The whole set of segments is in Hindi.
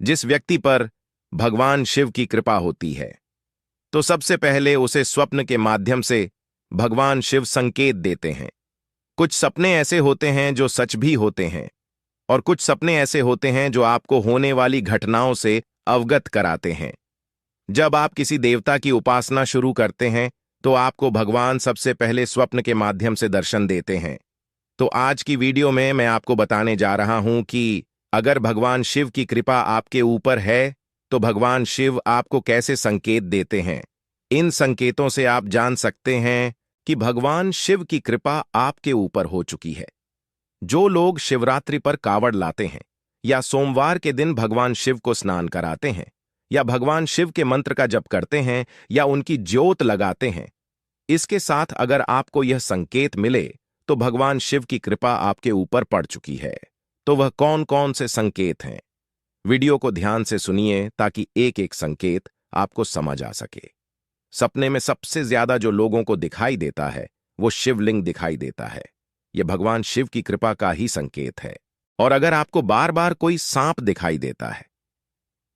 जिस व्यक्ति पर भगवान शिव की कृपा होती है तो सबसे पहले उसे स्वप्न के माध्यम से भगवान शिव संकेत देते हैं। कुछ सपने ऐसे होते हैं जो सच भी होते हैं और कुछ सपने ऐसे होते हैं जो आपको होने वाली घटनाओं से अवगत कराते हैं। जब आप किसी देवता की उपासना शुरू करते हैं तो आपको भगवान सबसे पहले स्वप्न के माध्यम से दर्शन देते हैं। तो आज की वीडियो में मैं आपको बताने जा रहा हूं कि अगर भगवान शिव की कृपा आपके ऊपर है तो भगवान शिव आपको कैसे संकेत देते हैं। इन संकेतों से आप जान सकते हैं कि भगवान शिव की कृपा आपके ऊपर हो चुकी है। जो लोग शिवरात्रि पर कावड़ लाते हैं या सोमवार के दिन भगवान शिव को स्नान कराते हैं या भगवान शिव के मंत्र का जप करते हैं या उनकी ज्योत लगाते हैं, इसके साथ अगर आपको यह संकेत मिले तो भगवान शिव की कृपा आपके ऊपर पड़ चुकी है। तो वह कौन कौन से संकेत हैं? वीडियो को ध्यान से सुनिए ताकि एक एक संकेत आपको समझ आ सके। सपने में सबसे ज्यादा जो लोगों को दिखाई देता है वो शिवलिंग दिखाई देता है। यह भगवान शिव की कृपा का ही संकेत है। और अगर आपको बार बार कोई सांप दिखाई देता है,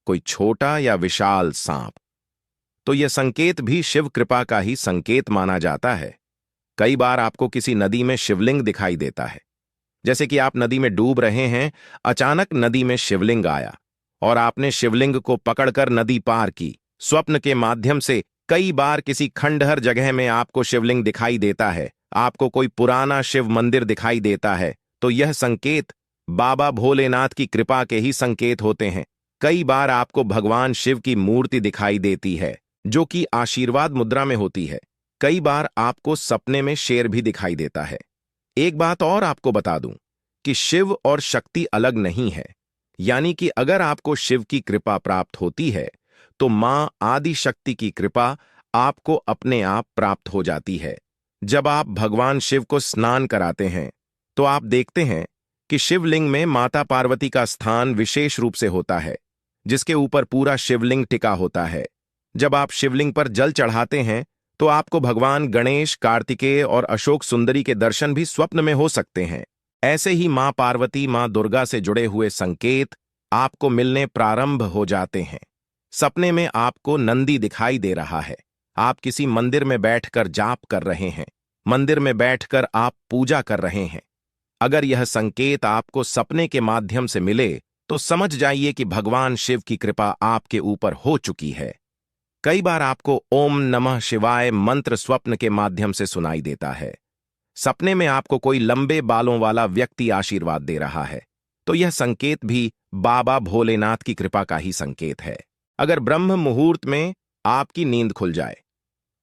कोई छोटा या विशाल सांप, तो यह संकेत भी शिव कृपा का ही संकेत माना जाता है। कई बार आपको किसी नदी में शिवलिंग दिखाई देता है, जैसे कि आप नदी में डूब रहे हैं, अचानक नदी में शिवलिंग आया और आपने शिवलिंग को पकड़कर नदी पार की। स्वप्न के माध्यम से कई बार किसी खंडहर जगह में आपको शिवलिंग दिखाई देता है, आपको कोई पुराना शिव मंदिर दिखाई देता है, तो यह संकेत बाबा भोलेनाथ की कृपा के ही संकेत होते हैं। कई बार आपको भगवान शिव की मूर्ति दिखाई देती है जो कि आशीर्वाद मुद्रा में होती है। कई बार आपको सपने में शेर भी दिखाई देता है। एक बात और आपको बता दूं कि शिव और शक्ति अलग नहीं है, यानी कि अगर आपको शिव की कृपा प्राप्त होती है तो मां आदि शक्ति की कृपा आपको अपने आप प्राप्त हो जाती है। जब आप भगवान शिव को स्नान कराते हैं तो आप देखते हैं कि शिवलिंग में माता पार्वती का स्थान विशेष रूप से होता है, जिसके ऊपर पूरा शिवलिंग टिका होता है। जब आप शिवलिंग पर जल चढ़ाते हैं तो आपको भगवान गणेश, कार्तिकेय और अशोक सुंदरी के दर्शन भी स्वप्न में हो सकते हैं। ऐसे ही मां पार्वती, मां दुर्गा से जुड़े हुए संकेत आपको मिलने प्रारंभ हो जाते हैं। सपने में आपको नंदी दिखाई दे रहा है, आप किसी मंदिर में बैठकर जाप कर रहे हैं, मंदिर में बैठकर आप पूजा कर रहे हैं। अगर यह संकेत आपको सपने के माध्यम से मिले तो समझ जाइए कि भगवान शिव की कृपा आपके ऊपर हो चुकी है। कई बार आपको ओम नमः शिवाय मंत्र स्वप्न के माध्यम से सुनाई देता है। सपने में आपको कोई लंबे बालों वाला व्यक्ति आशीर्वाद दे रहा है, तो यह संकेत भी बाबा भोलेनाथ की कृपा का ही संकेत है। अगर ब्रह्म मुहूर्त में आपकी नींद खुल जाए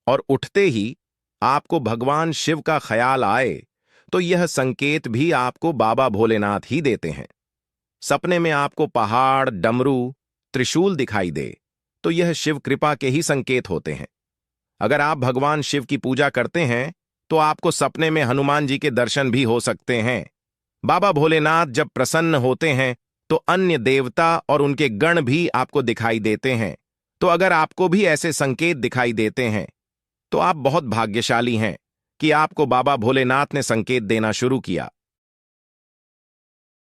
और उठते ही आपको भगवान शिव का ख्याल आए तो यह संकेत भी आपको बाबा भोलेनाथ ही देते हैं। सपने में आपको पहाड़, डमरू, त्रिशूल दिखाई दे तो यह शिव कृपा के ही संकेत होते हैं। अगर आप भगवान शिव की पूजा करते हैं तो आपको सपने में हनुमान जी के दर्शन भी हो सकते हैं। बाबा भोलेनाथ जब प्रसन्न होते हैं तो अन्य देवता और उनके गण भी आपको दिखाई देते हैं। तो अगर आपको भी ऐसे संकेत दिखाई देते हैं तो आप बहुत भाग्यशाली हैं कि आपको बाबा भोलेनाथ ने संकेत देना शुरू किया।